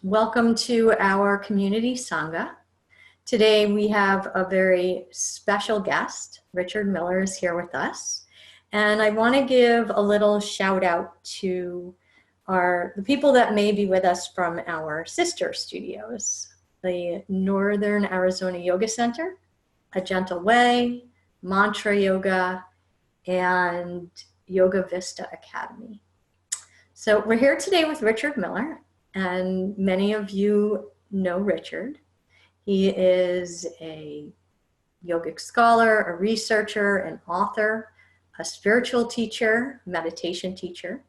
Welcome to our community Sangha. Today we have a very special guest. Richard Miller is here with us. And I want to give a little shout out to the people that may be with us from our sister studios, the Northern Arizona Yoga Center, A Gentle Way, Mantra Yoga, and Yoga Vista Academy. So we're here today with Richard Miller, and many of you know Richard. He is a yogic scholar, a researcher, an author, a spiritual teacher, meditation teacher,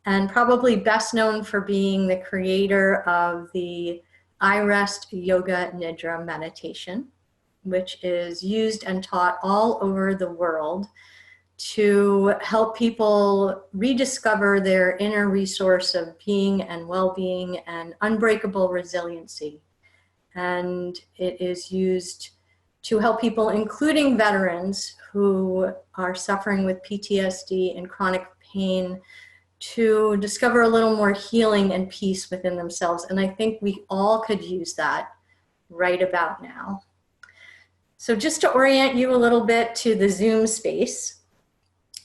and probably best known for being the creator of the I Rest Yoga Nidra meditation, which is used and taught all over the world to help people rediscover their inner resource of being and well-being and unbreakable resiliency. And it is used to help people, including veterans who are suffering with PTSD and chronic pain, to discover a little more healing and peace within themselves. And I think we all could use that right about now. So just to orient you a little bit to the Zoom space,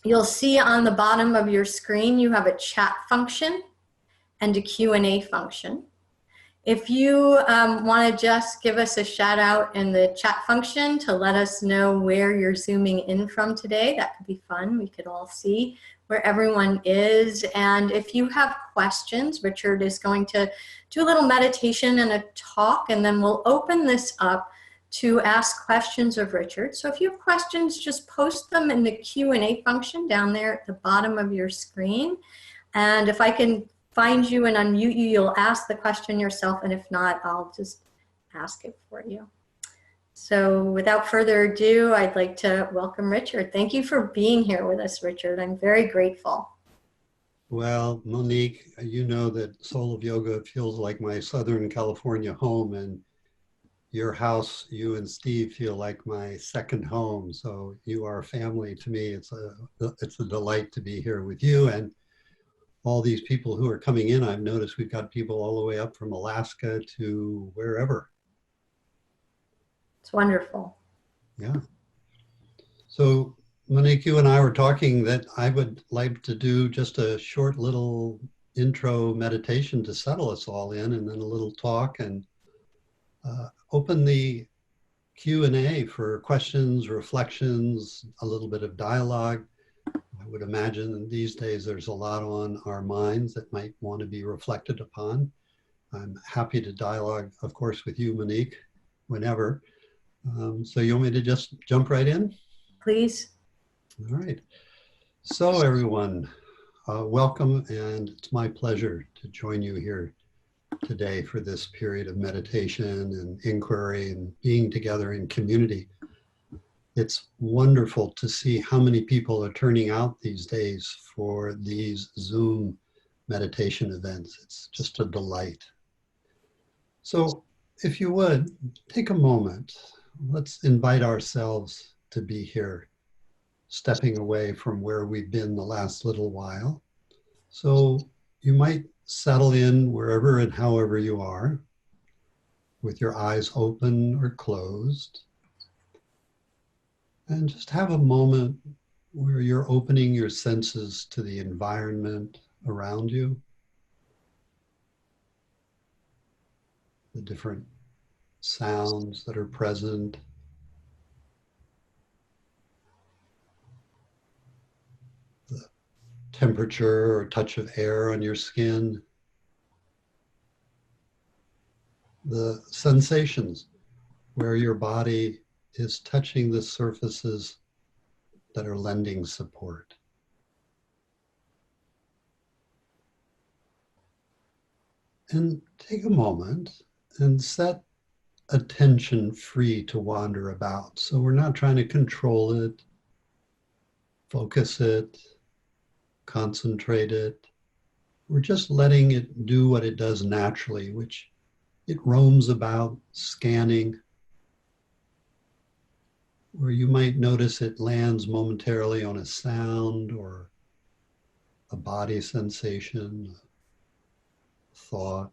you'll see on the bottom of your screen, you have a chat function and a Q&A function. If you want to just give us a shout out in the chat function to let us know where you're zooming in from today, that could be fun. We could all see where everyone is. And if you have questions, Richard is going to do a little meditation and a talk, and then we'll open this up to ask questions of Richard. So if you have questions, just post them in the Q&A function down there at the bottom of your screen. And if I can find you and unmute you, you'll ask the question yourself. And if not, I'll just ask it for you. So without further ado, I'd like to welcome Richard. Thank you for being here with us, Richard. I'm very grateful. Well, Monique, you know that Soul of Yoga feels like my Southern California home, and your house, you and Steve, feel like my second home. So you are family to me. It's a delight to be here with you and all these people who are coming in. I've noticed we've got people all the way up from Alaska to wherever. It's wonderful. Yeah. So Monique, you and I were talking that I would like to do just a short little intro meditation to settle us all in, and then a little talk, and open the Q&A for questions, reflections, a little bit of dialogue. I would imagine these days there's a lot on our minds that might want to be reflected upon. I'm happy to dialogue, of course, with you, Monique, whenever. So you want me to just jump right in? Please. All right. So everyone, welcome, and it's my pleasure to join you here today for this period of meditation and inquiry and being together in community. It's wonderful to see how many people are turning out these days for these Zoom meditation events. It's just a delight. So if you would, take a moment. Let's invite ourselves to be here, stepping away from where we've been the last little while. So you might settle in wherever and however you are, with your eyes open or closed. And just have a moment where you're opening your senses to the environment around you, the different sounds that are present, the temperature or touch of air on your skin, the sensations where your body is touching the surfaces that are lending support. And take a moment and set attention free to wander about. So we're not trying to control it, focus it, concentrate it. We're just letting it do what it does naturally, which it roams about, scanning, where you might notice it lands momentarily on a sound or a body sensation, thought.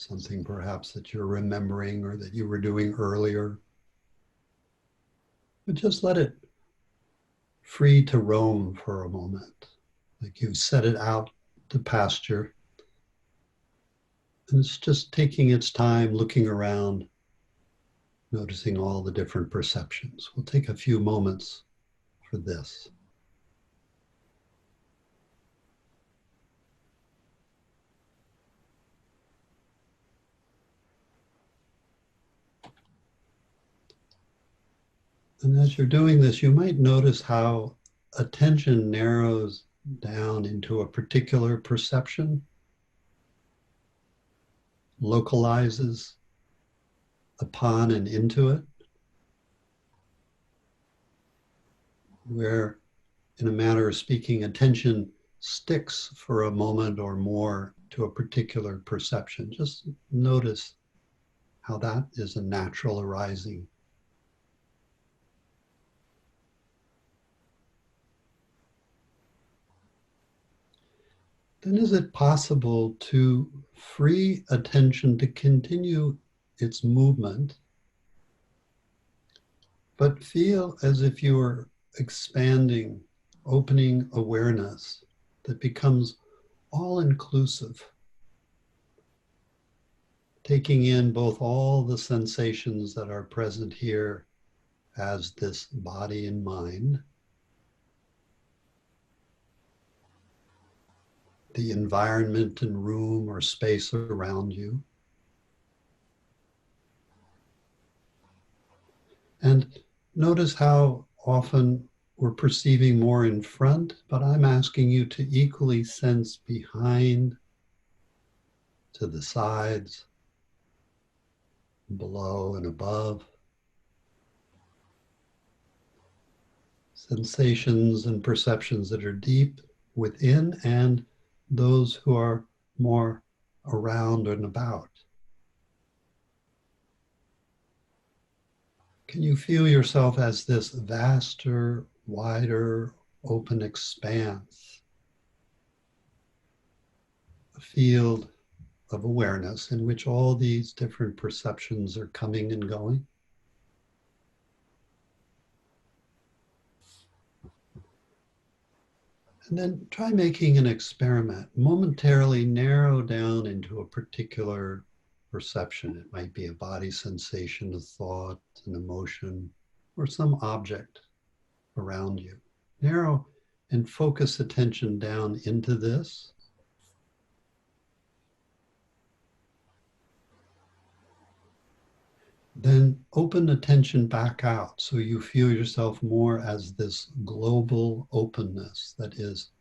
something perhaps that you're remembering or that you were doing earlier. But just let it free to roam for a moment, like you've set it out to pasture. And it's just taking its time, looking around, noticing all the different perceptions. We'll take a few moments for this. And as you're doing this, you might notice how attention narrows down into a particular perception, localizes upon and into it, where, in a manner of speaking, attention sticks for a moment or more to a particular perception. Just notice how that is a natural arising. Then is it possible to free attention to continue its movement, but feel as if you are expanding, opening awareness that becomes all-inclusive, taking in both all the sensations that are present here as this body and mind, the environment and room or space around you, and notice how often we're perceiving more in front, but I'm asking you to equally sense behind, to the sides, below and above. Sensations and perceptions that are deep within and those who are more around and about. Can you feel yourself as this vaster, wider, open expanse, a field of awareness in which all these different perceptions are coming and going? And then try making an experiment. Momentarily narrow down into a particular perception. It might be a body sensation, a thought, an emotion, or some object around you. Narrow and focus attention down into this. Then open attention back out so you feel yourself more as this global openness that is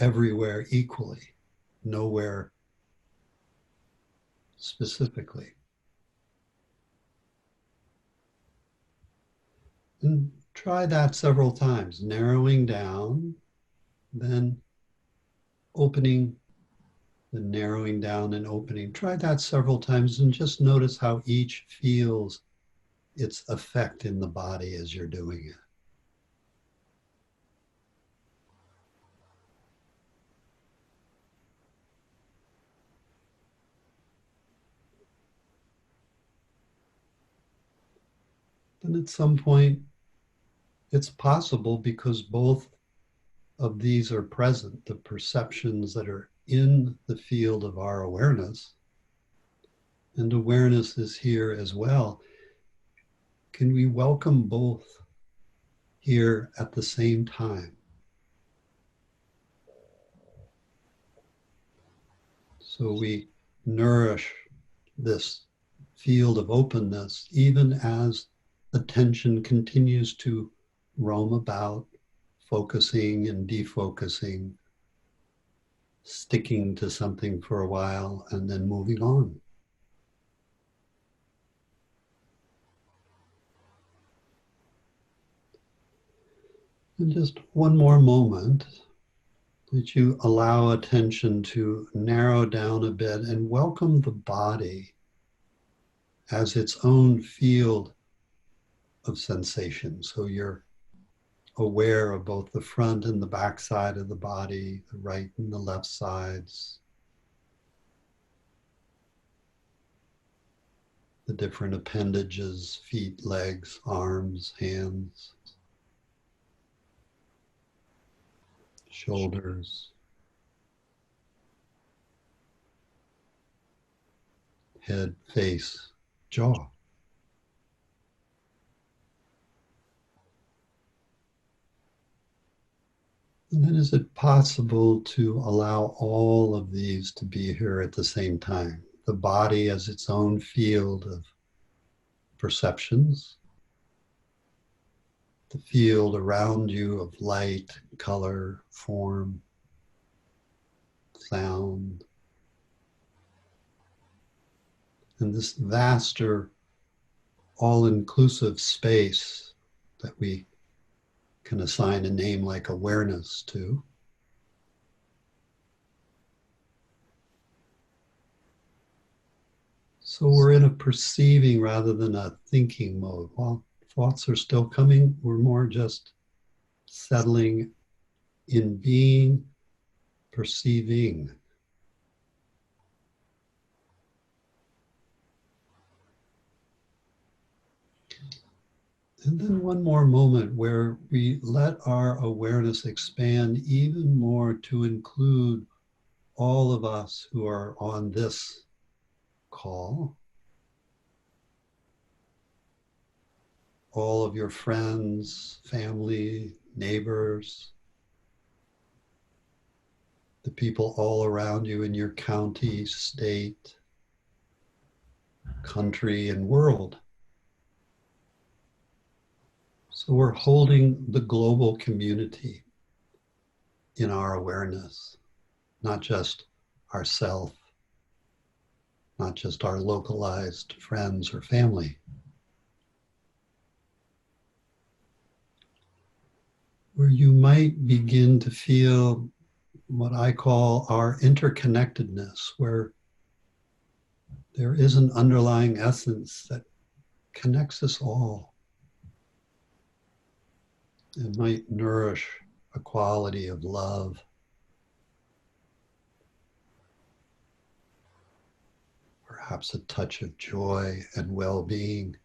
everywhere equally, nowhere specifically. And try that several times, narrowing down, then opening, then narrowing down and opening. Try that several times and just notice how each feels its effect in the body as you're doing it. Then at some point, it's possible, because both of these are present, the perceptions that are in the field of our awareness, and awareness is here as well. Can we welcome both here at the same time? So we nourish this field of openness even as attention continues to roam about, focusing and defocusing, sticking to something for a while and then moving on. And just one more moment that you allow attention to narrow down a bit and welcome the body as its own field of sensation. So you're aware of both the front and the back side of the body, the right and the left sides. the different appendages, feet, legs, arms, hands, shoulders, head, face, jaw. And then is it possible to allow all of these to be here at the same time? The body as its own field of perceptions, the field around you of light, color, form, sound, and this vaster, all-inclusive space that we can assign a name like awareness to. So we're in a perceiving rather than a thinking mode. While thoughts are still coming, we're more just settling in being, perceiving. And then one more moment where we let our awareness expand even more to include all of us who are on this call, all of your friends, family, neighbors, the people all around you in your county, state, country, and world. So we're holding the global community in our awareness, not just ourself, not just our localized friends or family. Where you might begin to feel what I call our interconnectedness, where there is an underlying essence that connects us all. It might nourish a quality of love, perhaps a touch of joy and well-being.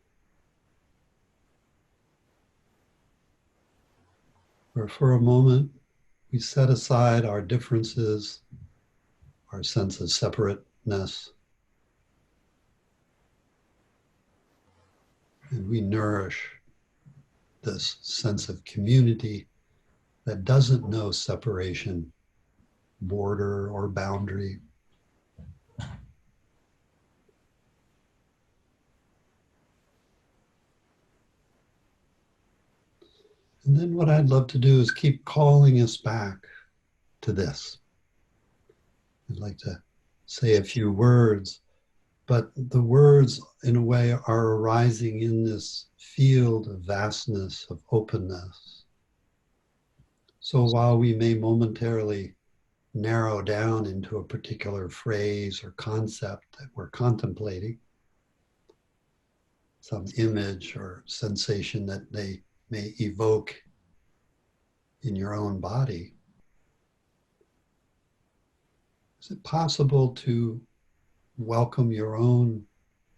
Where for a moment we set aside our differences, our sense of separateness, and we nourish this sense of community that doesn't know separation, border, or boundary. And then what I'd love to do is keep calling us back to this. I'd like to say a few words, but the words in a way are arising in this field of vastness, of openness. So while we may momentarily narrow down into a particular phrase or concept that we're contemplating, some image or sensation that they may evoke in your own body, is it possible to welcome your own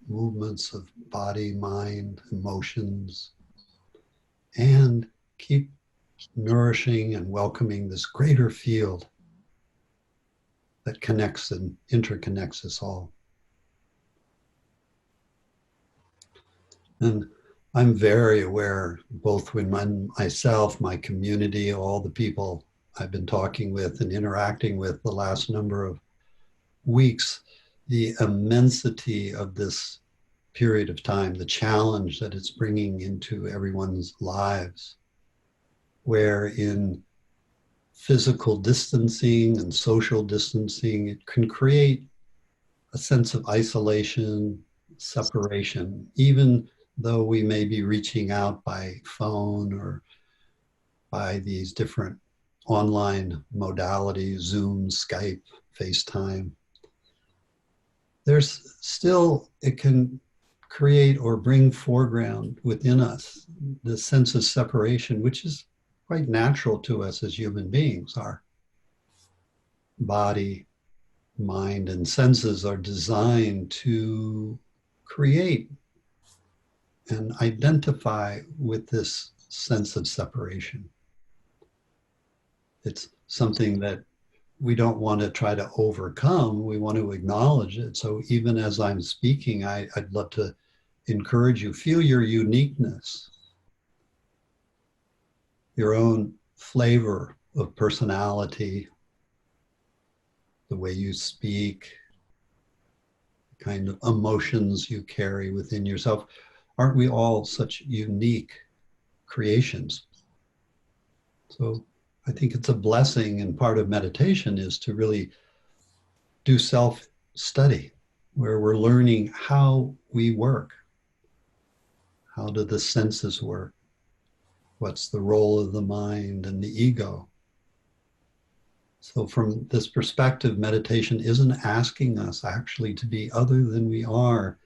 movements of body, mind, emotions, and keep nourishing and welcoming this greater field that connects and interconnects us all? And I'm very aware, both when myself, my community, all the people I've been talking with and interacting with the last number of weeks, the immensity of this period of time, the challenge that it's bringing into everyone's lives, where in physical distancing and social distancing, it can create a sense of isolation, separation, even though we may be reaching out by phone or by these different online modalities, Zoom, Skype, FaceTime. There's still, it can create or bring foreground within us the sense of separation, which is quite natural to us as human beings. Our body, mind, and senses are designed to create and identify with this sense of separation. It's something that we don't want to try to overcome. We want to acknowledge it. So even as I'm speaking, I'd love to encourage you, feel your uniqueness, your own flavor of personality, the way you speak, the kind of emotions you carry within yourself. Aren't we all such unique creations? So I think it's a blessing, and part of meditation is to really do self-study, where we're learning how we work. How do the senses work? What's the role of the mind and the ego? So from this perspective, meditation isn't asking us actually to be other than we are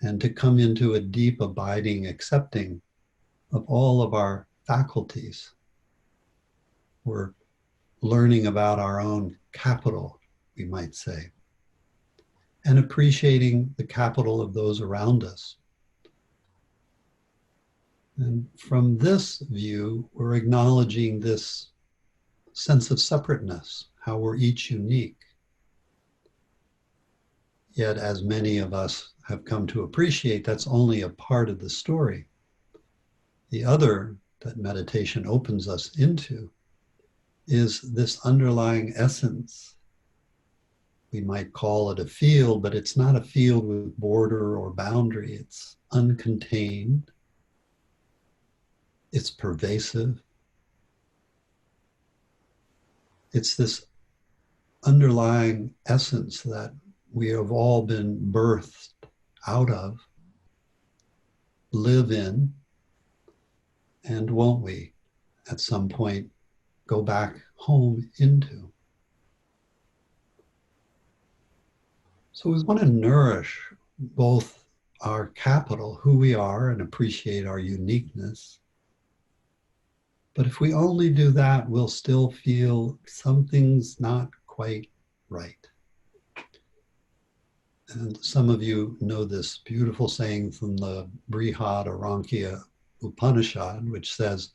and to come into a deep, abiding accepting of all of our faculties. We're learning about our own capital, we might say, and appreciating the capital of those around us. And from this view, we're acknowledging this sense of separateness, how we're each unique. Yet, as many of us have come to appreciate, that's only a part of the story. The other that meditation opens us into is this underlying essence. We might call it a field, but it's not a field with border or boundary. It's uncontained. It's pervasive. It's this underlying essence that we have all been birthed out of, live in, and won't we at some point go back home into. So we want to nourish both our capital, who we are, and appreciate our uniqueness. But if we only do that, we'll still feel something's not quite right. And some of you know this beautiful saying from the Brihad Arankya Upanishad, which says,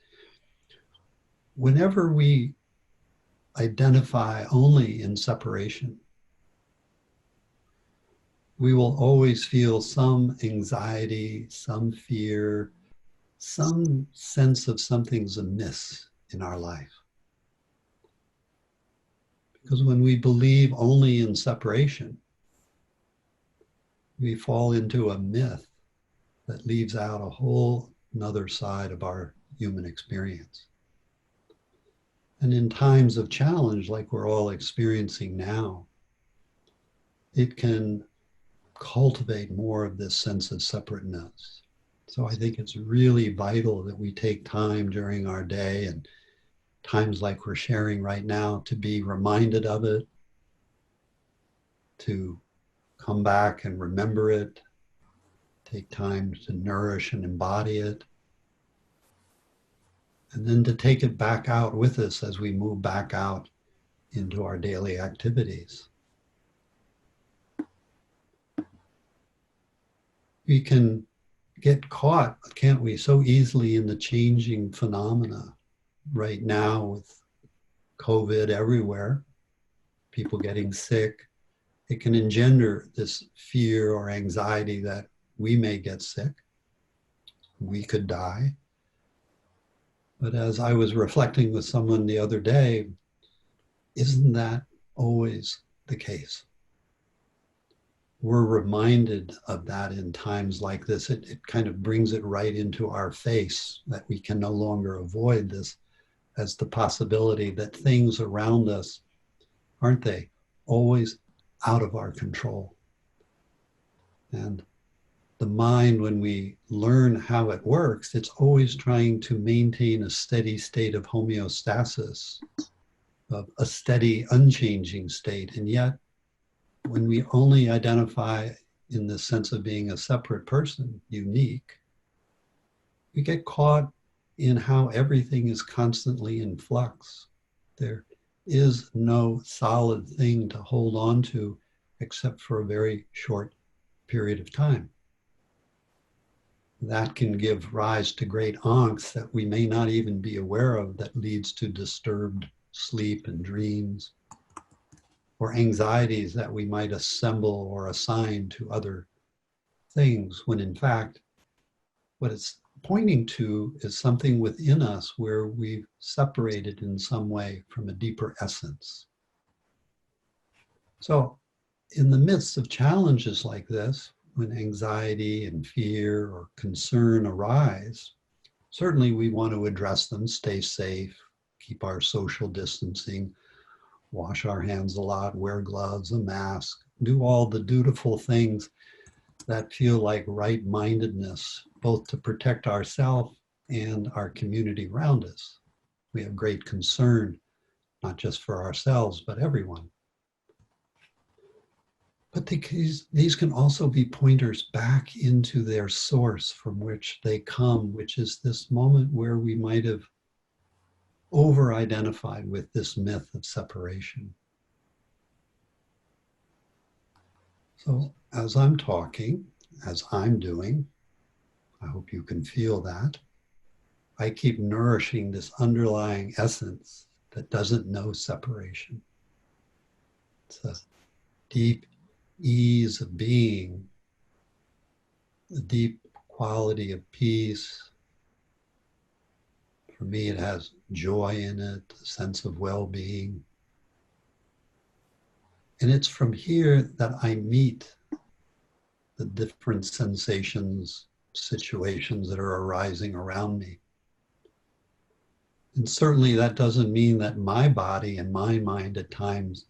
whenever we identify only in separation, we will always feel some anxiety, some fear, some sense of something's amiss in our life. Because when we believe only in separation, we fall into a myth that leaves out a whole another side of our human experience. And in times of challenge, like we're all experiencing now, it can cultivate more of this sense of separateness. So I think it's really vital that we take time during our day and times like we're sharing right now to be reminded of it, to come back and remember it, take time to nourish and embody it, and then to take it back out with us as we move back out into our daily activities. We can get caught, can't we, so easily in the changing phenomena right now with COVID everywhere, people getting sick. It can engender this fear or anxiety that we may get sick, we could die. But as I was reflecting with someone the other day, isn't that always the case? We're reminded of that in times like this. It kind of brings it right into our face that we can no longer avoid this as the possibility that things around us, aren't they, always out of our control. And the mind, when we learn how it works, it's always trying to maintain a steady state of homeostasis, of a steady, unchanging state. And yet, when we only identify in the sense of being a separate person, unique, we get caught in how everything is constantly in flux. There is no solid thing to hold on to except for a very short period of time. that can give rise to great angst that we may not even be aware of, that leads to disturbed sleep and dreams, or anxieties that we might assemble or assign to other things, when in fact, what it's pointing to is something within us where we've separated in some way from a deeper essence. So in the midst of challenges like this, when anxiety and fear or concern arise, certainly we want to address them, stay safe, keep our social distancing, wash our hands a lot, wear gloves, a mask, do all the dutiful things that feel like right-mindedness, both to protect ourselves and our community around us. We have great concern, not just for ourselves, but everyone. But these can also be pointers back into their source from which they come, which is this moment where we might have over-identified with this myth of separation. So as I'm talking, as I'm doing, I hope you can feel that, I keep nourishing this underlying essence that doesn't know separation. It's a deep ease of being, a deep quality of peace. For me, it has joy in it, a sense of well-being. And it's from here that I meet the different sensations, situations that are arising around me. And certainly that doesn't mean that my body and my mind at times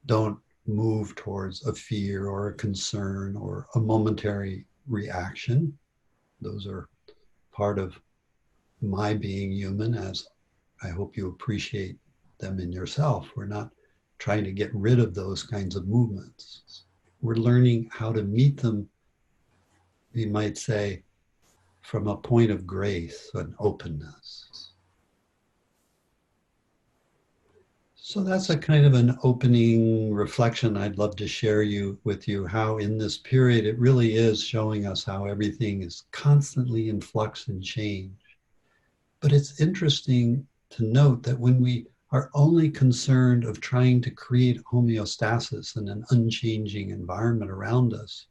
don't move towards a fear or a concern or a momentary reaction. Those are part of my being human, as I hope you appreciate them in yourself. We're not trying to get rid of those kinds of movements. We're learning how to meet them, we might say, from a point of grace and openness. So that's a kind of an opening reflection I'd love to share with you, how in this period it really is showing us how everything is constantly in flux and change. But it's interesting to note that when we are only concerned of trying to create homeostasis in an unchanging environment around us,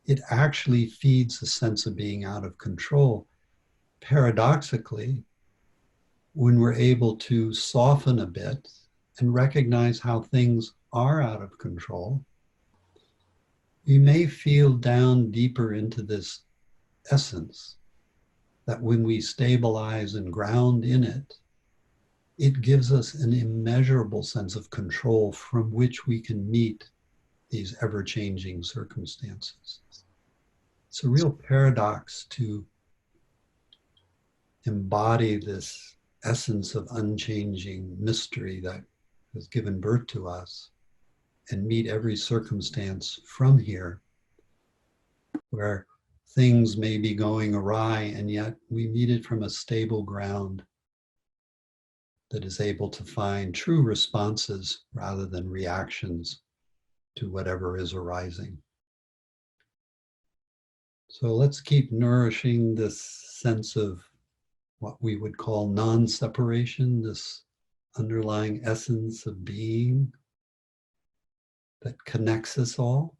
it actually feeds a sense of being out of control. Paradoxically, when we're able to soften a bit and recognize how things are out of control, we may feel down deeper into this essence that when we stabilize and ground in it, it gives us an immeasurable sense of control from which we can meet these ever-changing circumstances. It's a real paradox to embody this essence of unchanging mystery that has given birth to us and meet every circumstance from here, where things may be going awry, and yet we meet it from a stable ground that is able to find true responses rather than reactions to whatever is arising. So let's keep nourishing this sense of what we would call non-separation, this underlying essence of being that connects us all.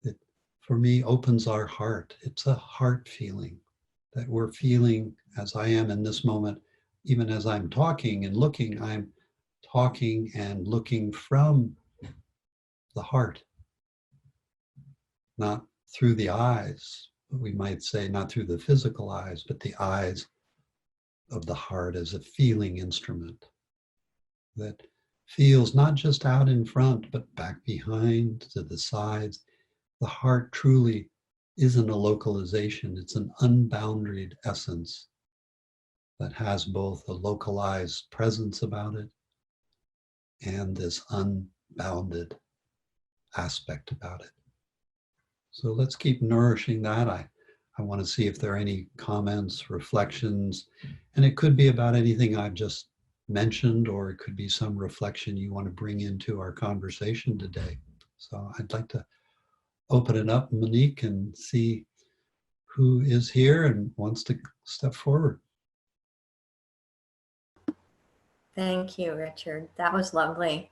It, for me, opens our heart. It's a heart feeling that we're feeling as I am in this moment. Even as I'm talking and looking, I'm talking and looking from the heart, not through the eyes. We might say not through the physical eyes, but the eyes of the heart as a feeling instrument that feels not just out in front, but back behind, to the sides. The heart truly isn't a localization. It's an unbounded essence that has both a localized presence about it and this unbounded aspect about it. So let's keep nourishing that. I want to see if there are any comments, reflections, and it could be about anything I've just mentioned, or it could be some reflection you want to bring into our conversation today. So I'd like to open it up, Monique, and see who is here and wants to step forward. Thank you, Richard. That was lovely.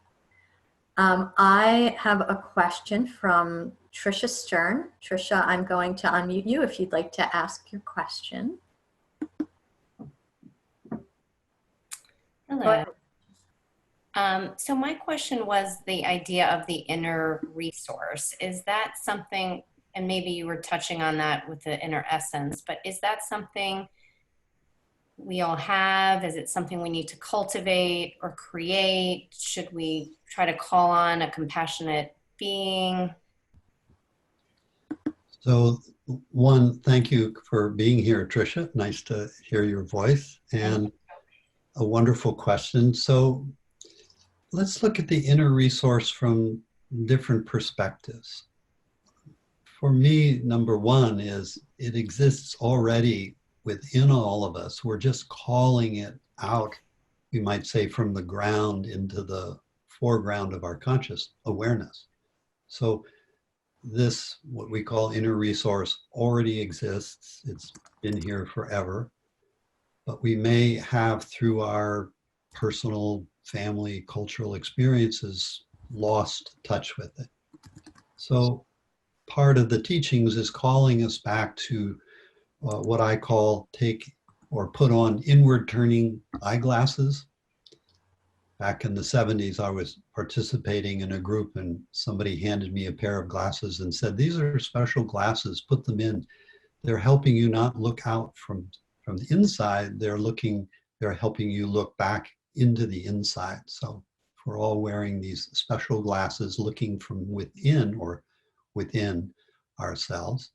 I have a question from Trisha Stern. Trisha, I'm going to unmute you if you'd like to ask your question. Hello. So my question was the idea of the inner resource. Is that something, and maybe you were touching on that with the inner essence, but is that something we all have? Is it something we need to cultivate or create? Should we try to call on a compassionate being? So one, thank you for being here, Tricia. Nice to hear your voice, and a wonderful question. So let's look at the inner resource from different perspectives. For me, number one is it exists already within all of us. We're just calling it out, we might say, from the ground into the foreground of our conscious awareness. So this, what we call inner resource, already exists. It's been here forever. But we may have, through our personal, family, cultural experiences, lost touch with it. So part of the teachings is calling us back to what I call take or put on inward turning eyeglasses. Back in the 70s, I was participating in a group and somebody handed me a pair of glasses and said, these are special glasses, put them in. They're helping you not look out from the inside, they're helping you look back into the inside. So if we're all wearing these special glasses looking from within or within ourselves,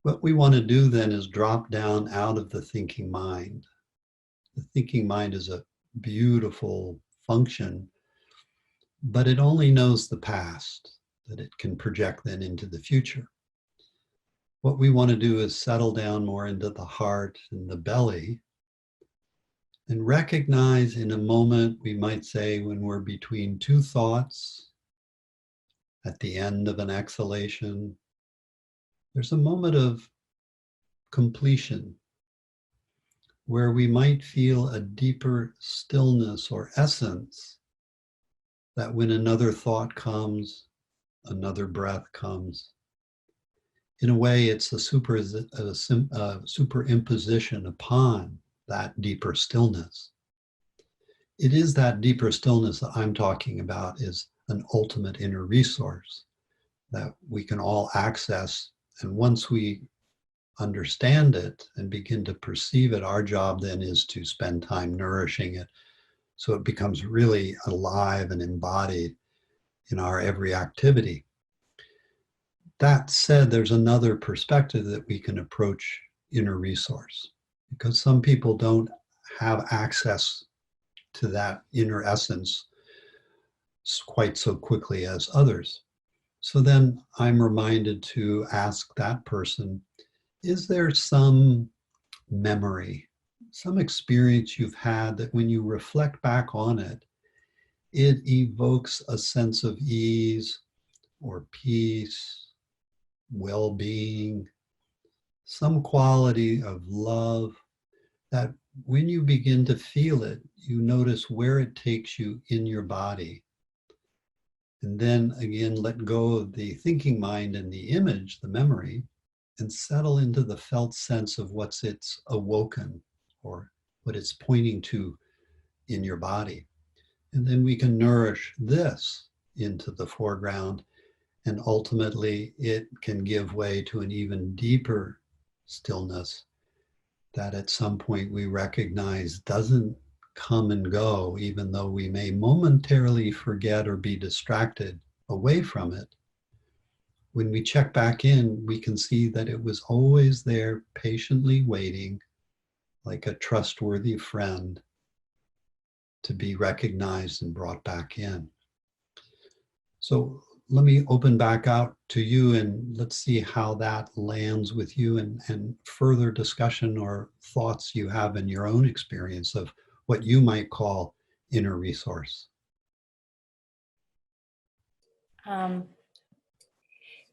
what we want to do then is drop down out of the thinking mind. The thinking mind is a beautiful function, but it only knows the past, that it can project then into the future. What we want to do is settle down more into the heart and the belly and recognize in a moment, we might say, when we're between two thoughts, at the end of an exhalation, there's a moment of completion where we might feel a deeper stillness or essence that when another thought comes, another breath comes. In a way, it's a superimposition upon that deeper stillness. It is that deeper stillness that I'm talking about is an ultimate inner resource that we can all access. And once we understand it and begin to perceive it, our job then is to spend time nourishing it so it becomes really alive and embodied in our every activity. That said, there's another perspective that we can approach inner resource, because some people don't have access to that inner essence quite so quickly as others. So then I'm reminded to ask that person, is there some memory, some experience you've had that when you reflect back on it, it evokes a sense of ease or peace, well-being, some quality of love that when you begin to feel it, you notice where it takes you in your body. And then again, let go of the thinking mind and the image, the memory, and settle into the felt sense of what's it's awoken or what it's pointing to in your body. And then we can nourish this into the foreground, and ultimately it can give way to an even deeper stillness that at some point we recognize doesn't come and go, even though we may momentarily forget or be distracted away from it. When we check back in, we can see that it was always there, patiently waiting, like a trustworthy friend, to be recognized and brought back in. So let me open back out to you and let's see how that lands with you and further discussion or thoughts you have in your own experience of what you might call inner resource.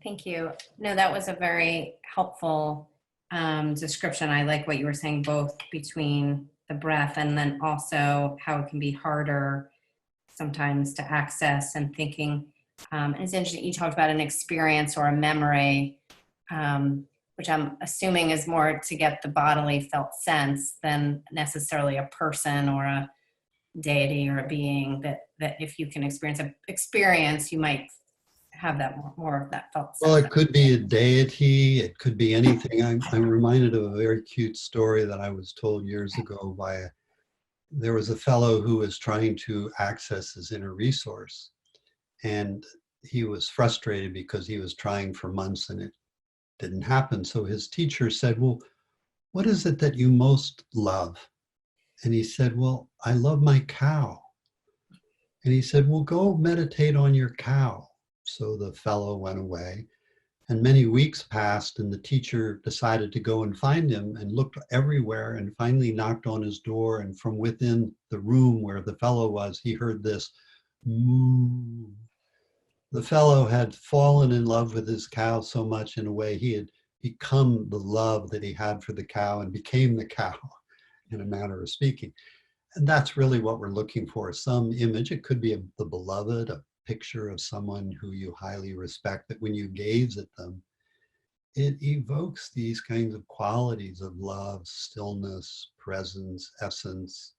Thank you. No, that was a very helpful description. I like what you were saying, both between the breath and then also how it can be harder sometimes to access and thinking. And it's interesting, you talked about an experience or a memory, which I'm assuming is more to get the bodily felt sense than necessarily a person or a deity or a being, that if you can experience, you might have that more of that felt Well, sense. it could be a deity, it could be anything. I'm reminded of a very cute story that I was told years ago there was a fellow who was trying to access his inner resource, and he was frustrated because he was trying for months and it didn't happen. So his teacher said, well, what is it that you most love? And he said, well, I love my cow. And he said, well, go meditate on your cow. So the fellow went away, and many weeks passed, and the teacher decided to go and find him and looked everywhere and finally knocked on his door. And from within the room where the fellow was, he heard this moo. The fellow had fallen in love with his cow so much, in a way he had become the love that he had for the cow and became the cow, in a manner of speaking. And that's really what we're looking for, some image. It could be the beloved, a picture of someone who you highly respect, that when you gaze at them, it evokes these kinds of qualities of love, stillness, presence, essence.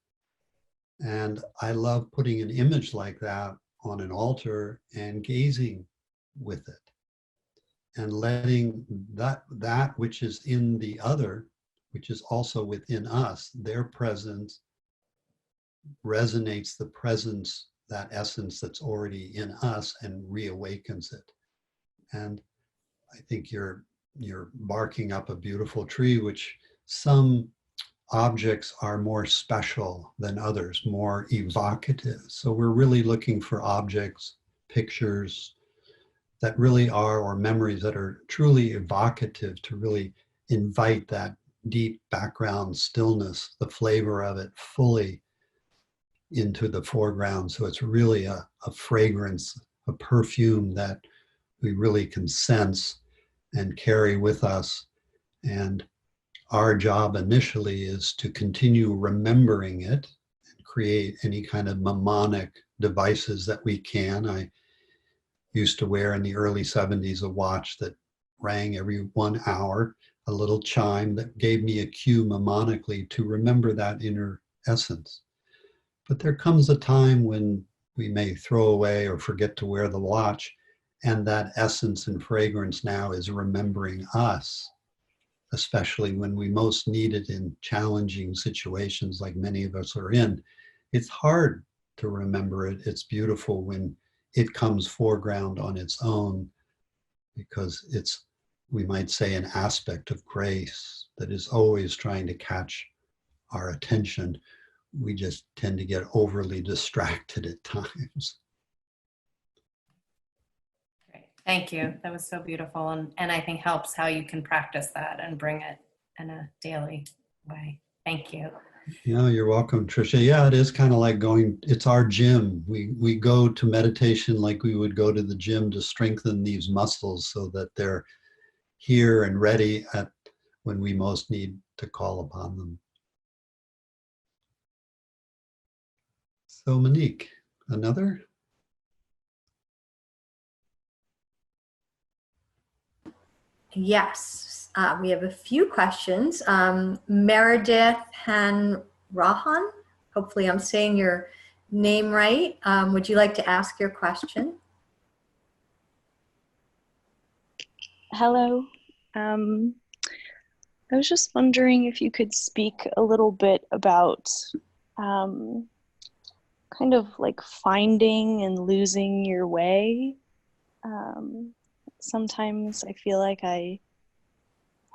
And I love putting an image like that on an altar and gazing with it and letting that which is in the other, which is also within us, their presence resonates the presence, that essence that's already in us, and reawakens it. And I think you're barking up a beautiful tree, which some objects are more special than others, more evocative. So we're really looking for objects, pictures that really are, or memories that are truly evocative, to really invite that deep background stillness, the flavor of it fully into the foreground. So it's really a fragrance, a perfume that we really can sense and carry with us. And our job initially is to continue remembering it and create any kind of mnemonic devices that we can. I used to wear in the early 70s a watch that rang every 1 hour, a little chime that gave me a cue mnemonically to remember that inner essence. But there comes a time when we may throw away or forget to wear the watch, and that essence and fragrance now is remembering us, especially when we most need it in challenging situations like many of us are in. It's hard to remember it. It's beautiful when it comes foreground on its own, because it's, we might say, an aspect of grace that is always trying to catch our attention. We just tend to get overly distracted at times. Great. Thank you. That was so beautiful. And I think helps how you can practice that and bring it in a daily way. Thank you. Yeah, you're welcome, Tricia. Yeah, it is kind of like going, it's our gym. We go to meditation like we would go to the gym to strengthen these muscles so that they're here and ready at when we most need to call upon them. So Monique, another? Yes, we have a few questions. Meredith Hanrahan, hopefully I'm saying your name right. Would you like to ask your question? Hello. I was just wondering if you could speak a little bit about kind of like finding and losing your way. Sometimes I feel like I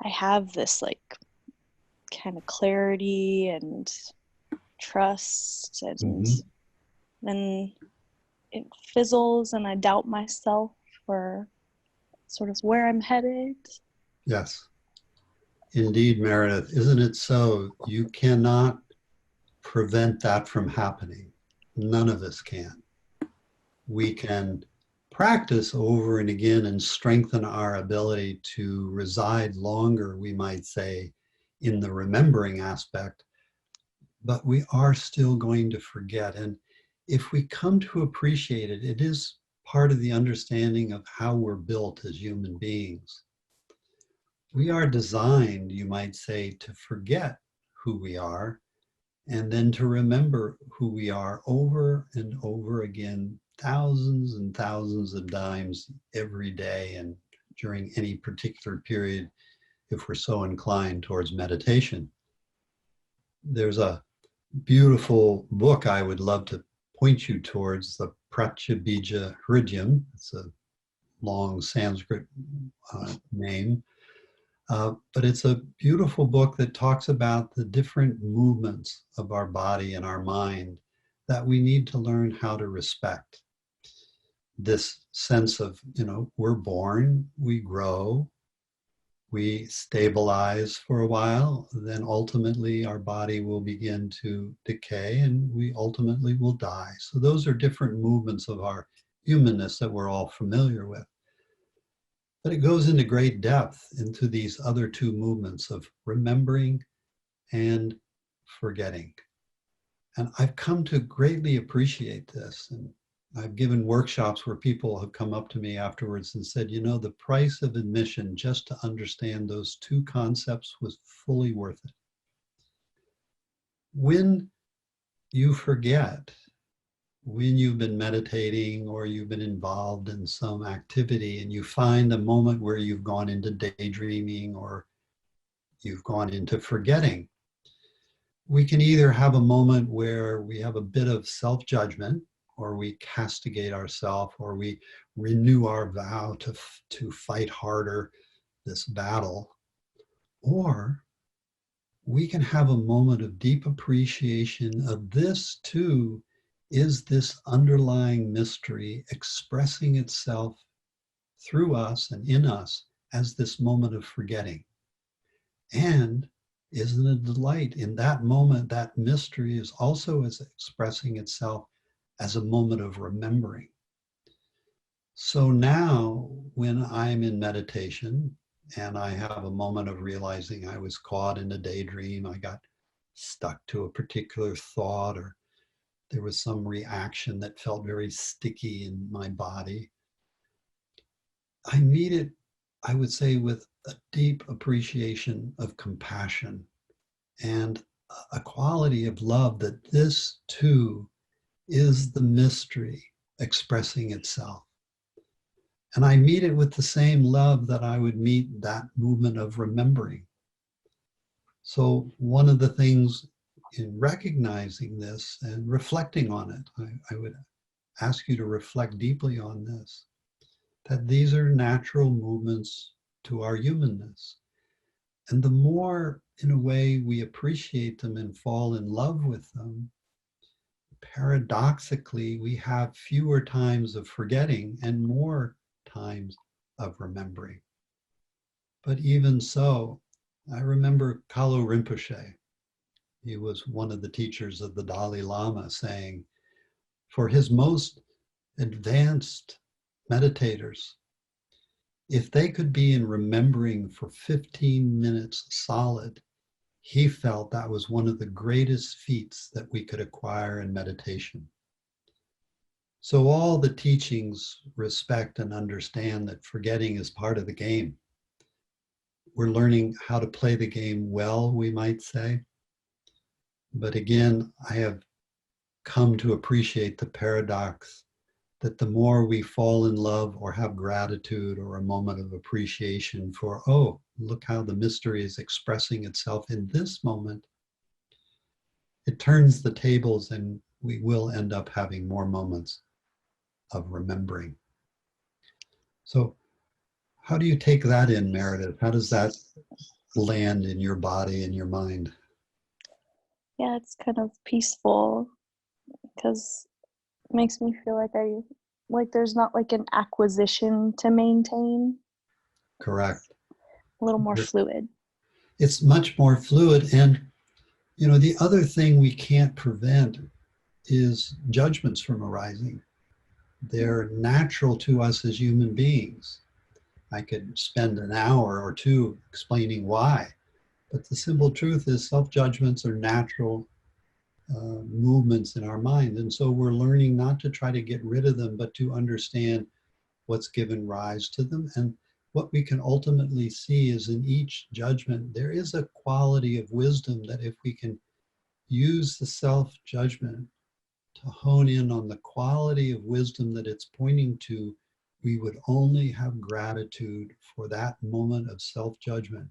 have this like kind of clarity and trust, and then it fizzles and I doubt myself or sort of where I'm headed. Yes, indeed, Meredith. Isn't it so? You cannot prevent that from happening. None of us can. We can practice over and again and strengthen our ability to reside longer, we might say, in the remembering aspect, but we are still going to forget. And if we come to appreciate it, it is part of the understanding of how we're built as human beings. We are designed, you might say, to forget who we are and then to remember who we are over and over again, thousands and thousands of times every day and during any particular period, if we're so inclined towards meditation. There's a beautiful book I would love to point you towards, the Pratyabhija Hridyam. It's a long Sanskrit name. But it's a beautiful book that talks about the different movements of our body and our mind that we need to learn how to respect. This sense of, we're born, we grow, we stabilize for a while, then ultimately our body will begin to decay and we ultimately will die. So those are different movements of our humanness that we're all familiar with. But it goes into great depth into these other two movements of remembering and forgetting. And I've come to greatly appreciate this. And I've given workshops where people have come up to me afterwards and said, the price of admission just to understand those two concepts was fully worth it. When you forget, when you've been meditating or you've been involved in some activity and you find a moment where you've gone into daydreaming or you've gone into forgetting, we can either have a moment where we have a bit of self-judgment, or we castigate ourselves, or we renew our vow to fight harder this battle, or we can have a moment of deep appreciation of this too is this underlying mystery expressing itself through us and in us as this moment of forgetting. And isn't it a delight in that moment, that mystery is also as expressing itself as a moment of remembering. So now when I'm in meditation and I have a moment of realizing I was caught in a daydream, I got stuck to a particular thought, or there was some reaction that felt very sticky in my body, I meet it, I would say, with a deep appreciation of compassion and a quality of love that this too is the mystery expressing itself. And I meet it with the same love that I would meet that movement of remembering. So one of the things in recognizing this and reflecting on it, I would ask you to reflect deeply on this, that these are natural movements to our humanness. And the more, in a way, we appreciate them and fall in love with them, paradoxically, we have fewer times of forgetting and more times of remembering. But even so, I remember Kalu Rinpoche. He was one of the teachers of the Dalai Lama, saying, for his most advanced meditators, if they could be in remembering for 15 minutes solid, he felt that was one of the greatest feats that we could acquire in meditation. So all the teachings respect and understand that forgetting is part of the game. We're learning how to play the game well, we might say. But again, I have come to appreciate the paradox that the more we fall in love or have gratitude or a moment of appreciation for, oh, look how the mystery is expressing itself in this moment, it turns the tables and we will end up having more moments of remembering. So how do you take that in, Meredith? How does that land in your body and your mind? Yeah, it's kind of peaceful because it makes me feel like there's not like an acquisition to maintain. Correct. A little more fluid. It's much more fluid. And, the other thing we can't prevent is judgments from arising. they're natural to us as human beings. I could spend an hour or two explaining why, but the simple truth is self-judgments are natural movements in our mind. And so we're learning not to try to get rid of them, but to understand what's given rise to them. And what we can ultimately see is in each judgment, there is a quality of wisdom that if we can use the self-judgment to hone in on the quality of wisdom that it's pointing to, we would only have gratitude for that moment of self-judgment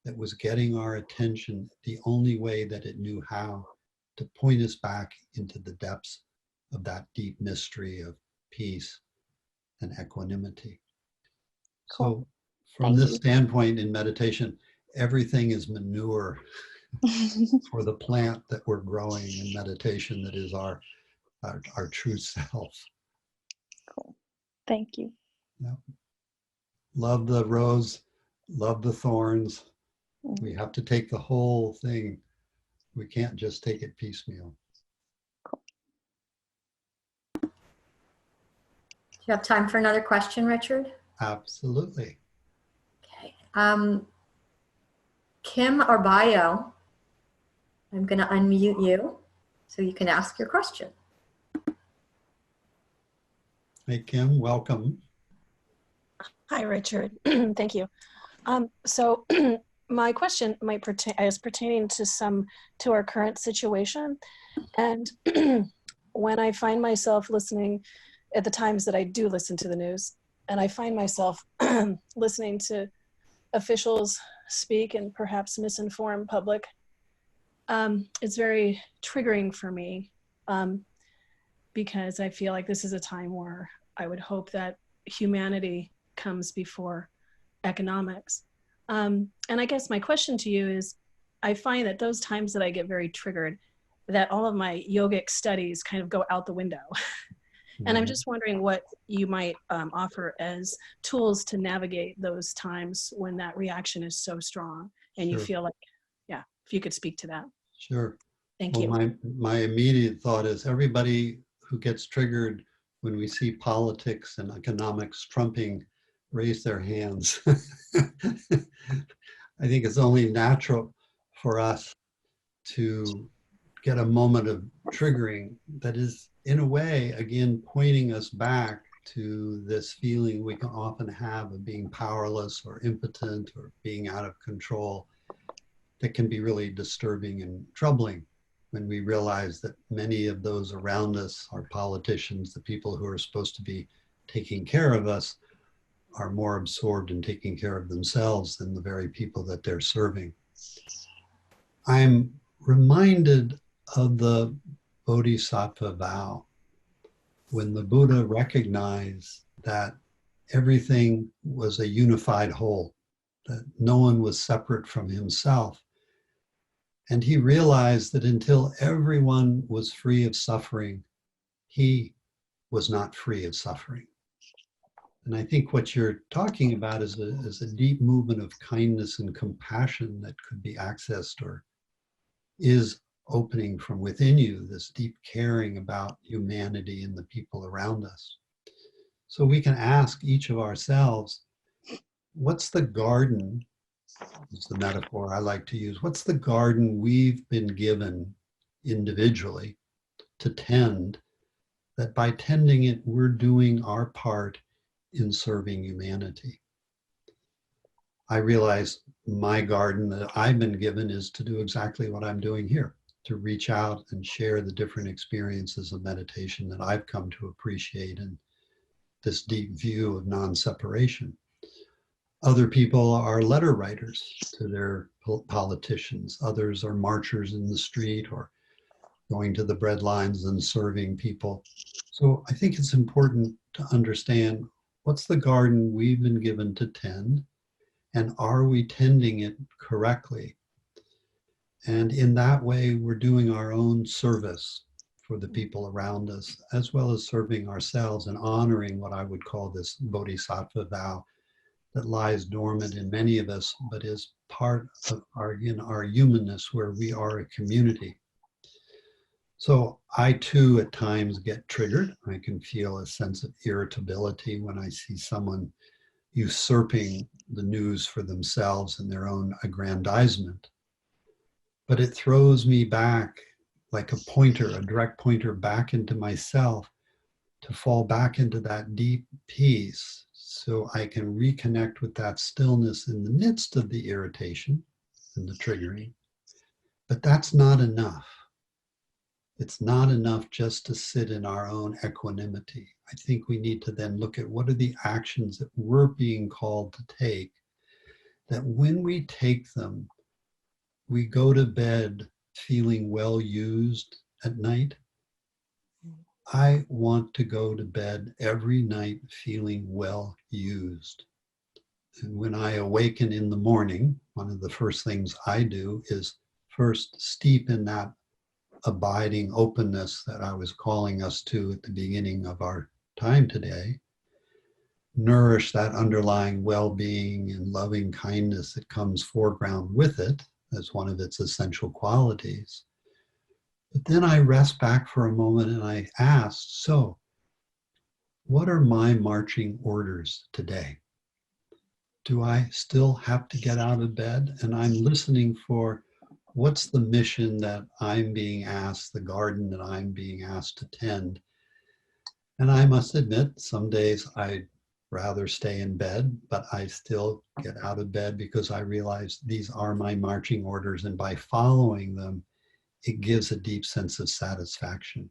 that was getting our attention the only way that it knew how, to point us back into the depths of that deep mystery of peace and equanimity. Cool. So from Thank this you. standpoint in meditation, everything is manure for the plant that we're growing in meditation that is our true self. Cool. Thank you. Yeah. Love the rose, love the thorns. We have to take the whole thing. We can't just take it piecemeal. Cool. Do you have time for another question, Richard? Absolutely. Okay. Kim or Bio, I'm going to unmute you so you can ask your question. Hey, Kim, welcome. Hi, Richard. Thank you. So my question is pertaining to our current situation. And when I find myself listening at the times that I do listen to the news, and I find myself listening to officials speak and perhaps misinform public, it's very triggering for me because I feel like this is a time where I would hope that humanity comes before economics. And I guess my question to you is, I find that those times that I get very triggered, that all of my yogic studies kind of go out the window. And I'm just wondering what you might offer as tools to navigate those times when that reaction is so strong and you feel like, yeah, if you could speak to that. Sure. Thank you. My immediate thought is everybody who gets triggered when we see politics and economics trumping, raise their hands. I think it's only natural for us to get a moment of triggering that is, in a way, again, pointing us back to this feeling we can often have of being powerless or impotent or being out of control, that can be really disturbing and troubling when we realize that many of those around us, our politicians, the people who are supposed to be taking care of us, are more absorbed in taking care of themselves than the very people that they're serving. I'm reminded of the Bodhisattva Vow, when the Buddha recognized that everything was a unified whole, that no one was separate from himself. And he realized that until everyone was free of suffering, he was not free of suffering. And I think what you're talking about is a deep movement of kindness and compassion that could be accessed or is opening from within you, this deep caring about humanity and the people around us. So we can ask each of ourselves, what's the garden, is the metaphor I like to use, what's the garden we've been given individually to tend, that by tending it, we're doing our part in serving humanity. I realize my garden that I've been given is to do exactly what I'm doing here, to reach out and share the different experiences of meditation that I've come to appreciate and this deep view of non-separation. Other people are letter writers to their politicians. Others are marchers in the street or going to the bread lines and serving people. So I think it's important to understand what's the garden we've been given to tend, and are we tending it correctly? And in that way, we're doing our own service for the people around us, as well as serving ourselves and honoring what I would call this Bodhisattva vow that lies dormant in many of us, but is part of our humanness, where we are a community. So I too at times get triggered. I can feel a sense of irritability when I see someone usurping the news for themselves and their own aggrandizement. But it throws me back like a pointer, a direct pointer back into myself, to fall back into that deep peace so I can reconnect with that stillness in the midst of the irritation and the triggering. But that's not enough. It's not enough just to sit in our own equanimity. I think we need to then look at what are the actions that we're being called to take, that when we take them, we go to bed feeling well used at night. I want to go to bed every night feeling well used. And when I awaken in the morning, one of the first things I do is first steep in that abiding openness that I was calling us to at the beginning of our time today. Nourish that underlying well-being and loving kindness that comes foreground with it as one of its essential qualities. But then I rest back for a moment and I ask, so what are my marching orders today? Do I still have to get out of bed? And I'm listening for what's the mission that I'm being asked, the garden that I'm being asked to tend. And I must admit, some days I'd rather stay in bed, but I still get out of bed because I realize these are my marching orders. And by following them, it gives a deep sense of satisfaction.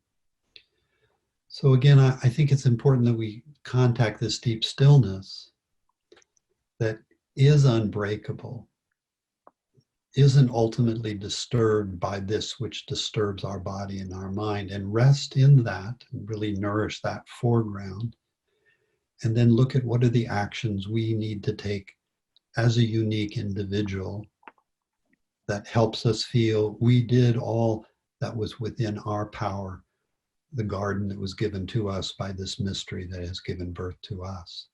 So again, I think it's important that we contact this deep stillness that is unbreakable, isn't ultimately disturbed by this which disturbs our body and our mind, and rest in that and really nourish that foreground. And then look at what are the actions we need to take as a unique individual that helps us feel we did all that was within our power, the garden that was given to us by this mystery that has given birth to us.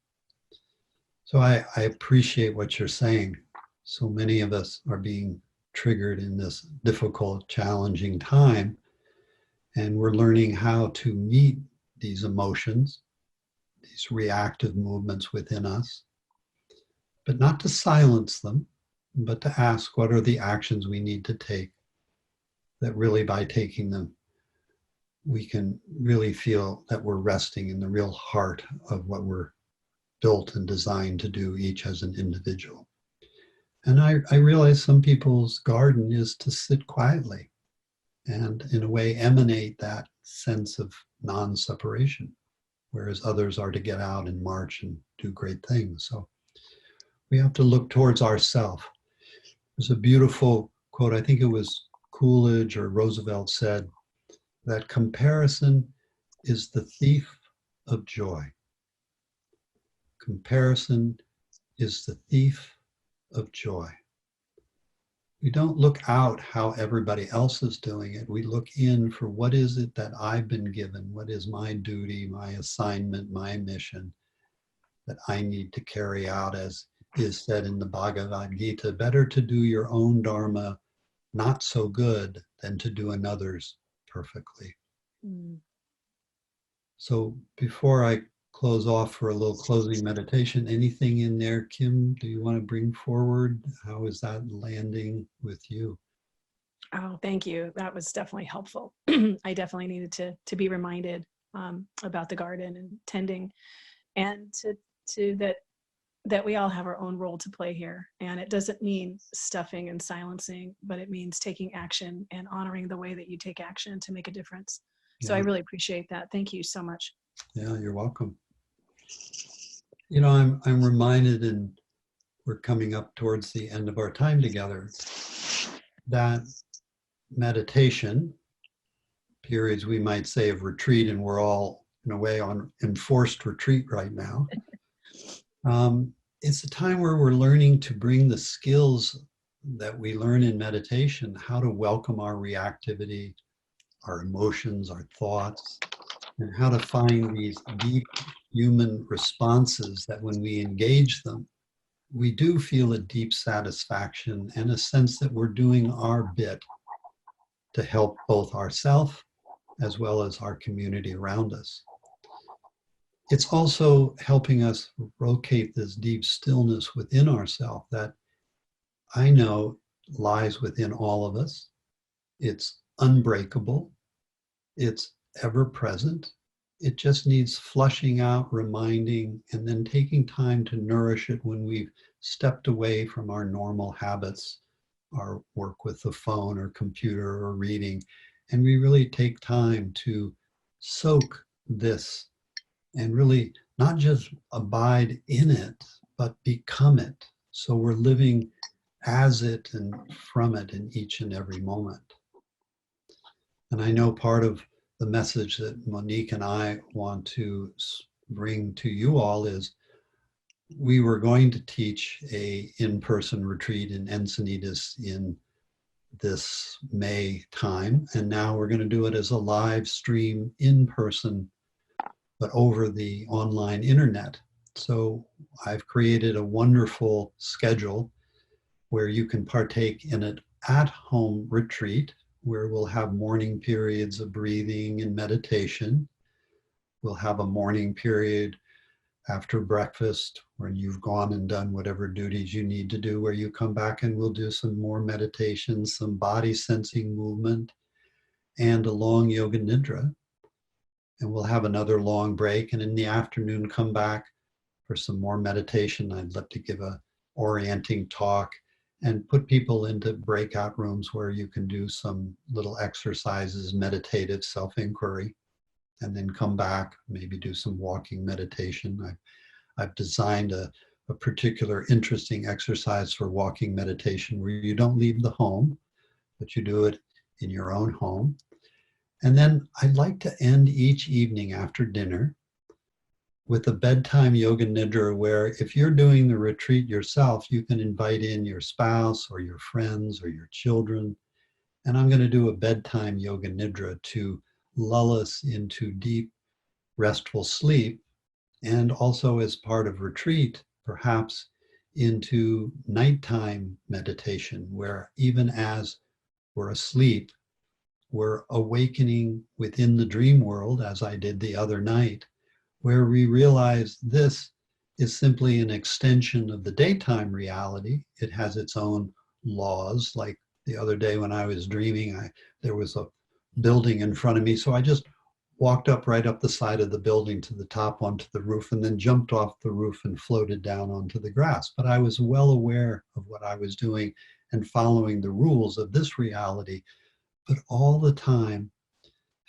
So I appreciate what you're saying. So many of us are being triggered in this difficult, challenging time, and we're learning how to meet these emotions, these reactive movements within us, but not to silence them, but to ask what are the actions we need to take, that really by taking them, we can really feel that we're resting in the real heart of what we're built and designed to do, each as an individual. And I realize some people's garden is to sit quietly and in a way emanate that sense of non-separation, whereas others are to get out and march and do great things. So we have to look towards ourselves. There's a beautiful quote, I think it was Coolidge or Roosevelt said, that comparison is the thief of joy. Comparison is the thief of joy. We don't look out how everybody else is doing it. We look in for what is it that I've been given? What is my duty, my assignment, my mission that I need to carry out, as is said in the Bhagavad Gita, better to do your own dharma not so good than to do another's perfectly. So before I close off for a little closing meditation, anything in there, Kim, do you want to bring forward? How is that landing with you? Oh, thank you. That was definitely helpful. I definitely needed to be reminded about the garden and tending, and to that we all have our own role to play here. And it doesn't mean stuffing and silencing, but it means taking action and honoring the way that you take action to make a difference. So I really appreciate that. Thank you so much. Yeah, you're welcome. You know, I'm reminded, and we're coming up towards the end of our time together, that meditation, periods we might say of retreat, and we're all in a way on enforced retreat right now. It's a time where we're learning to bring the skills that we learn in meditation, how to welcome our reactivity, our emotions, our thoughts, and how to find these deep human responses that when we engage them, we do feel a deep satisfaction and a sense that we're doing our bit to help both ourselves as well as our community around us. It's also helping us locate this deep stillness within ourselves that I know lies within all of us. It's unbreakable. It's ever present. It just needs flushing out, reminding, and then taking time to nourish it when we've stepped away from our normal habits, our work with the phone or computer or reading. And we really take time to soak this and really not just abide in it, but become it. So we're living as it and from it in each and every moment. And I know part of the message that Monique and I want to bring to you all is we were going to teach a in-person retreat in Encinitas in this May time, and now we're going to do it as a live stream in person, but over the online internet. So I've created a wonderful schedule where you can partake in an at-home retreat where we'll have morning periods of breathing and meditation. We'll have a morning period after breakfast when you've gone and done whatever duties you need to do, where you come back and we'll do some more meditation, some body sensing movement, and a long yoga nidra. And we'll have another long break, and in the afternoon come back for some more meditation. I'd love to give a orienting talk and put people into breakout rooms where you can do some little exercises, meditative self-inquiry, and then come back, maybe do some walking meditation. I've designed a particular interesting exercise for walking meditation where you don't leave the home, but you do it in your own home. And then I'd like to end each evening after dinner with a bedtime yoga nidra where if you're doing the retreat yourself, you can invite in your spouse or your friends or your children. And I'm going to do a bedtime yoga nidra to lull us into deep, restful sleep. And also as part of retreat, perhaps into nighttime meditation, where even as we're asleep, we're awakening within the dream world, as I did the other night, where we realize this is simply an extension of the daytime reality. It has its own laws. Like the other day when I was dreaming, there was a building in front of me. So I just walked up right up the side of the building to the top onto the roof and then jumped off the roof and floated down onto the grass. But I was well aware of what I was doing and following the rules of this reality, but all the time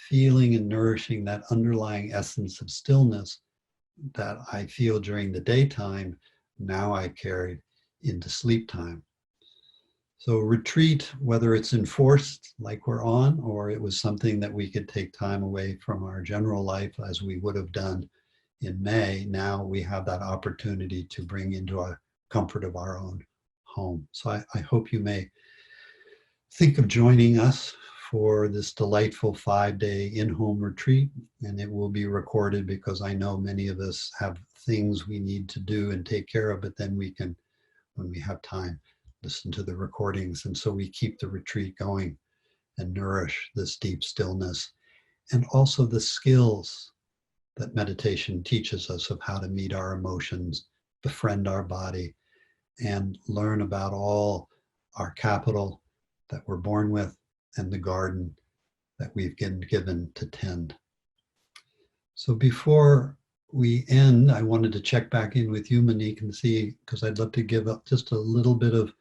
feeling and nourishing that underlying essence of stillness that I feel during the daytime, now I carried into sleep time. So retreat, whether it's enforced like we're on, or it was something that we could take time away from our general life as we would have done in May, now we have that opportunity to bring into our comfort of our own home. So I hope you may think of joining us for this delightful 5-day in-home retreat, and it will be recorded because I know many of us have things we need to do and take care of, but then we can, when we have time, listen to the recordings. And so we keep the retreat going and nourish this deep stillness and also the skills that meditation teaches us of how to meet our emotions, befriend our body, and learn about all our capital that we're born with and the garden that we've been given to tend. So before we end, I wanted to check back in with you, Monique, and see, because I'd love to give up just a little bit of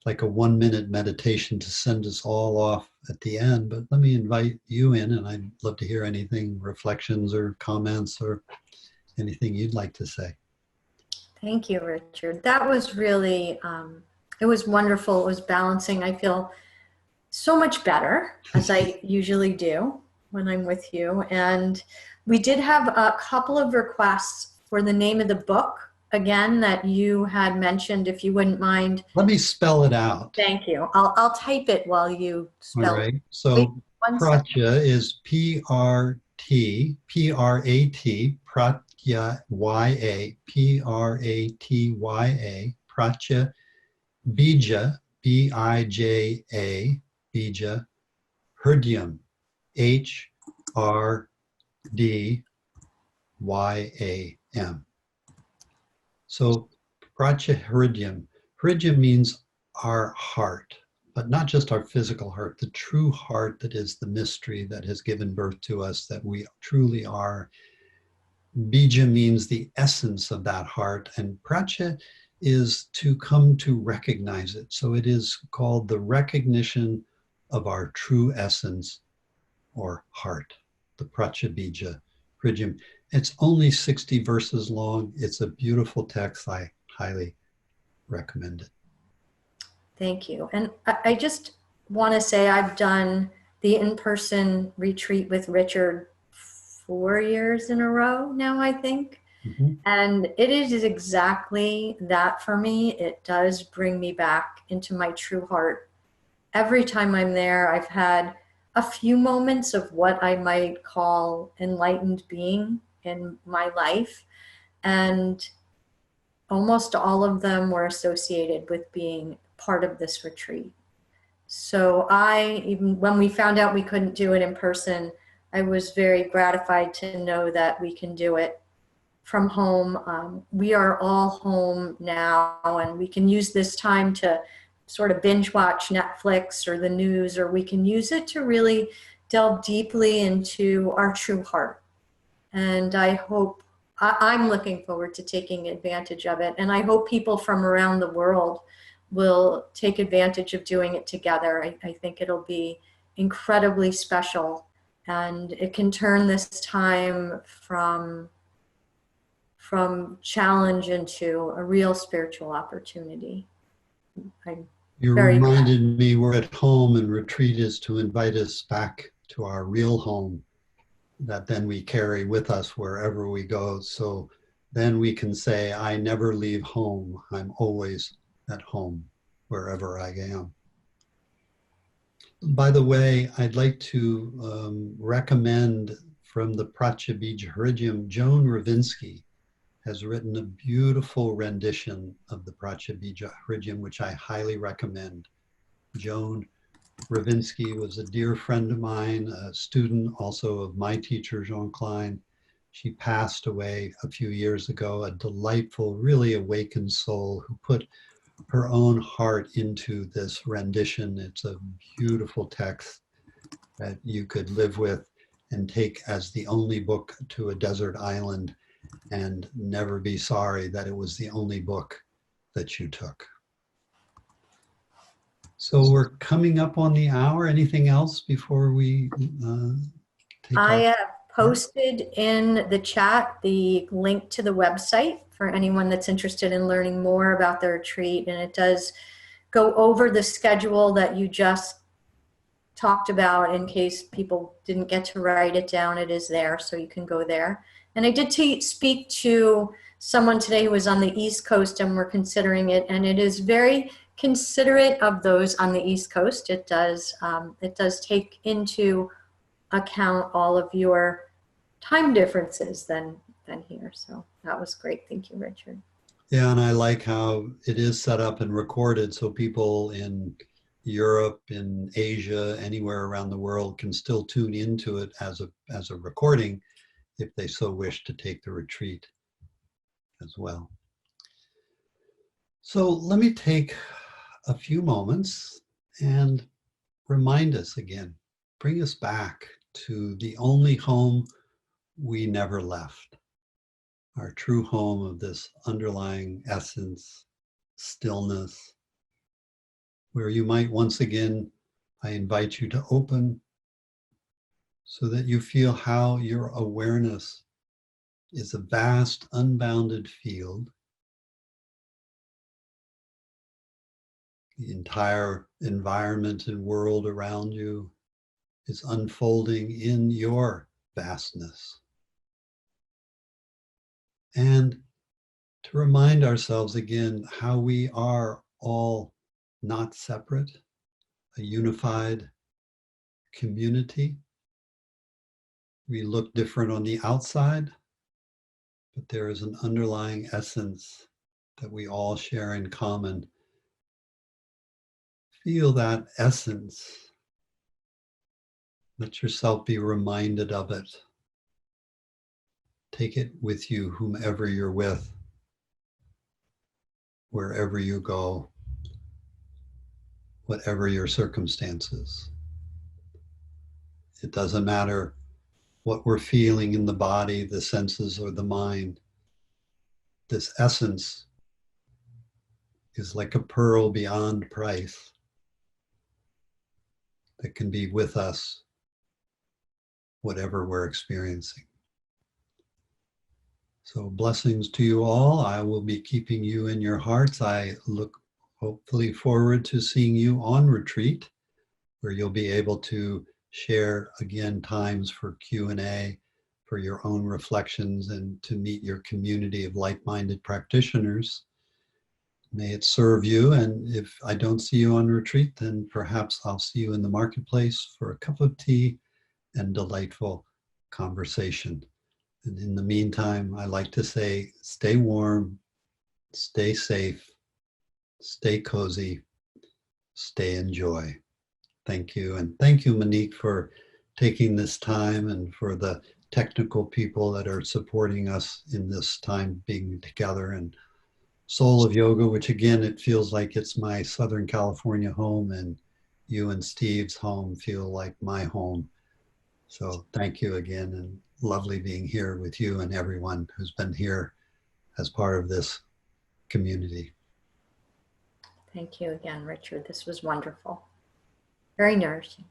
like a 1-minute meditation to send us all off at the end. But let me invite you in, and I'd love to hear anything, reflections or comments or anything you'd like to say. Thank you, Richard. That was really, it was wonderful. It was balancing. I feel so much better, as I usually do when I'm with you. And we did have a couple of requests for the name of the book, again, that you had mentioned, if you wouldn't mind. Let me spell it out. Thank you. I'll type it while you spell All right. it. So Pratya is P-R-T, P-R-A-T, Pratya, Y-A, P-R-A-T-Y-A, Pratya, Bija, B-I-J-A, Bija, Hridyam, H-R-Y-D-Y-A-M, Hridyam. So Hridyam. Hridyam means our heart, but not just our physical heart, the true heart that is the mystery that has given birth to us, that we truly are. Bija means the essence of that heart, and pracha is to come to recognize it. So it is called the recognition of our true essence or heart, the pracha bija, Hridyam. It's only 60 verses long. It's a beautiful text. I highly recommend it. Thank you. And I just want to say I've done the in-person retreat with Richard 4 years in a row now, I think. Mm-hmm. And it is exactly that for me. It does bring me back into my true heart. Every time I'm there, I've had a few moments of what I might call enlightened being in my life. And almost all of them were associated with being part of this retreat. So even when we found out we couldn't do it in person, I was very gratified to know that we can do it from home. We are all home now, and we can use this time to sort of binge watch Netflix or the news, or we can use it to really delve deeply into our true heart. And I'm looking forward to taking advantage of it. And I hope people from around the world will take advantage of doing it together. I think it'll be incredibly special, and it can turn this time from challenge into a real spiritual opportunity. You reminded me we're at home, and retreat is to invite us back to our real home that then we carry with us wherever we go. So then we can say, I never leave home. I'm always at home, wherever I am. By the way, I'd like to recommend from the Pratyabija Hridyam, Joan Ravinsky has written a beautiful rendition of the Pratyabija Hridyam, which I highly recommend. Joan Ravinsky was a dear friend of mine, a student also of my teacher, Jean Klein. She passed away a few years ago, a delightful, really awakened soul who put her own heart into this rendition. It's a beautiful text that you could live with and take as the only book to a desert island and never be sorry that it was the only book that you took. So we're coming up on the hour. Anything else before we take I have posted in the chat the link to the website for anyone that's interested in learning more about the retreat. And it does go over the schedule that you just talked about. In case people didn't get to write it down, it is there, so you can go there. And I did speak to someone today who was on the East Coast, and we're considering it, and it is very considerate of those on the East Coast. It does take into account all of your time differences than here. So that was great. Thank you, Richard. Yeah, and I like how it is set up and recorded so people in Europe, in Asia, anywhere around the world can still tune into it as a recording if they so wish to take the retreat as well. So let me take a few moments and remind us again, bring us back to the only home we never left, our true home of this underlying essence, stillness, where you might once again, I invite you to open so that you feel how your awareness is a vast, unbounded field. The entire environment and world around you is unfolding in your vastness. And to remind ourselves again how we are all not separate, a unified community. We look different on the outside, but there is an underlying essence that we all share in common. Feel that essence, Let yourself be reminded of it. Take it with you, whomever you're with, wherever you go, whatever your circumstances. It doesn't matter what we're feeling in the body, the senses, or the mind. This essence is like a pearl beyond price that can be with us, whatever we're experiencing. So blessings to you all. I will be keeping you in your hearts. I look hopefully forward to seeing you on retreat, where you'll be able to share again times for Q&A, for your own reflections, and to meet your community of like-minded practitioners. May it serve you, and if I don't see you on retreat, then perhaps I'll see you in the marketplace for a cup of tea and delightful conversation. And in the meantime, I like to say, stay warm, stay safe, stay cozy, stay in joy. Thank you. And thank you, Monique, for taking this time, and for the technical people that are supporting us in this time being together. And Soul of Yoga, which again, it feels like it's my Southern California home, and you and Steve's home feel like my home. So thank you again, and lovely being here with you and everyone who's been here as part of this community. Thank you again, Richard. This was wonderful. Very nourishing.